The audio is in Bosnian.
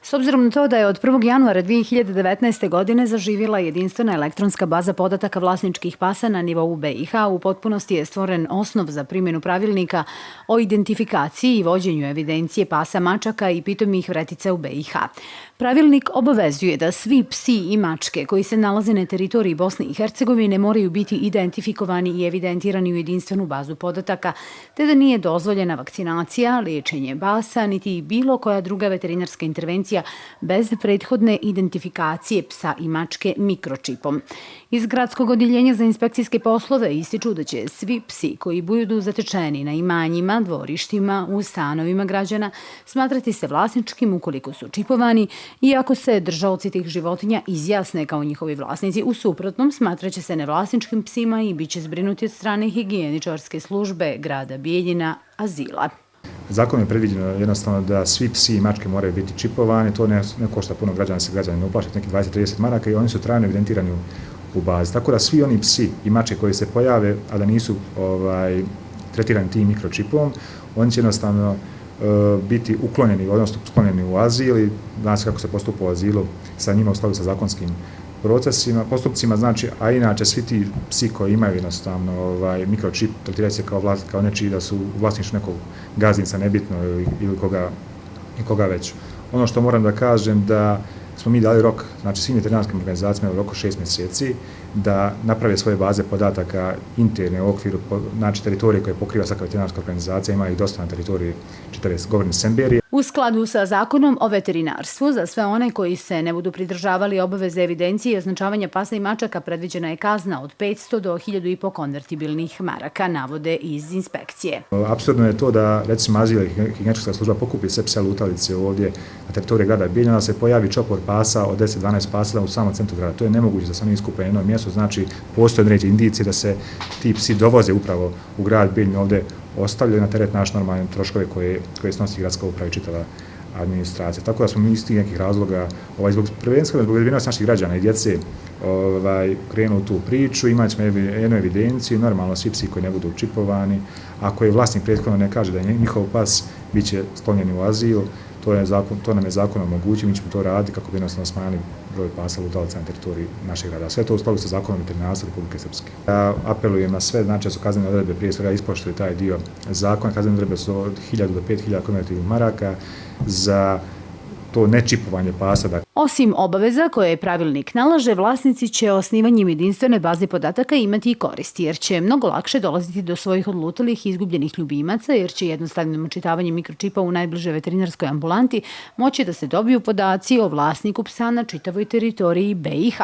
S obzirom na to da je od 1. januara 2019. godine zaživjela jedinstvena elektronska baza podataka vlasničkih pasa na nivou BiH, u potpunosti je stvoren osnov za primjenu pravilnika o identifikaciji i vođenju evidencije pasa, mačaka i pitomih vretica u BiH. Pravilnik obavezuje da svi psi i mačke koji se nalaze na teritoriji Bosne i Hercegovine moraju biti identifikovani i evidentirani u jedinstvenu bazu podataka, te da nije dozvoljena vakcinacija, liječenje pasa, niti bilo koja druga veterinarska intervencija bez prethodne identifikacije psa i mačke mikročipom. Iz Gradskog odjeljenja za inspekcijske poslove ističu da će svi psi koji budu zatečeni na imanjima, dvorištima, u stanovima građana smatrati se vlasničkim ukoliko su čipovani i ako se držaoci tih životinja izjasne kao njihovi vlasnici. U suprotnom smatraće se nevlasničkim psima i bit će zbrinuti od strane higijeničarske službe grada Bijeljina, azila. Zakonom je predviđeno jednostavno da svi psi i mačke moraju biti čipovani, to ne košta puno građana, se građani ne uplaćaju neki 20-30 maraka i oni su trajno evidentirani u bazi. Tako da svi oni psi i mačke koji se pojave, a da nisu tretirani tim mikročipom, oni će jednostavno biti uklonjeni, odnosno sklonjeni u azil i zna se kako se postupa u azilu sa njima u skladu sa zakonskim postupcima, znači, a inače svi ti psi koji imaju jednostavno mikročip tretiraju se kao nečiji da su u vlasništvu nekog gazdinca, nebitno ili koga već. Ono što moram da kažem da smo mi dali rok, znači svim veterinarskim organizacijama u roku 6 mjeseci da naprave svoje baze podataka interne u okviru, znači teritorije koje pokriva svaka veterinarska organizacija, ima ih dosta na teritoriji čitave govorne Semberije. U skladu sa zakonom o veterinarstvu, za sve one koji se ne budu pridržavali obaveze evidencije i označavanja pasa i mačaka predviđena je kazna od 500 do 1.500 konvertibilnih maraka, navode iz inspekcije. Apsurdno je to da, recimo, azil i higijeničarska služba pokupi sve pse lutalice ovdje na teritoriji grada Bijeljina, da se pojavi čopor pasa od 10-12 pasa u samom centru grada. To je nemoguće da se oni iskupe na jednom mjestu, znači postoje određene indicije da se ti psi dovoze upravo u grad Bijeljina, ovdje ostavljaju na teret naš normalne troškove koje snosi gradska uprava i čitava administracija. Tako da smo mi iz tih nekih razloga, prvenstveno zbog bezbednosti naših građana i djece, krenuli u tu priču, imat ćemo jednu evidenciju i normalno svi psi koji ne budu čipovani, ako je vlasnik prethodno ne kaže da je njihov pas, bit će sklonjeni u azil, to nam je zakon omogućio, mi ćemo to raditi kako bi jednostavno smanjili broj pasa lutalica na teritoriji našeg grada. Sve to u skladu sa zakonom veterinarstva Republike Srpske. Ja apelujem na sve, znači da su kaznene odredbe prije svega ispoštuju taj dio zakona. Kaznene odredbe su od 1.000 do 5.000 konvertibilnih maraka za to nečipovanje pasa. Osim obaveza koje je pravilnik nalaže, vlasnici će osnivanjem jedinstvene baze podataka imati i koristi, jer će mnogo lakše dolaziti do svojih odlutalih i izgubljenih ljubimaca, jer će jednostavnim očitavanjem mikročipa u najbližoj veterinarskoj ambulanti moći da se dobiju podaci o vlasniku psa na čitavoj teritoriji BiH.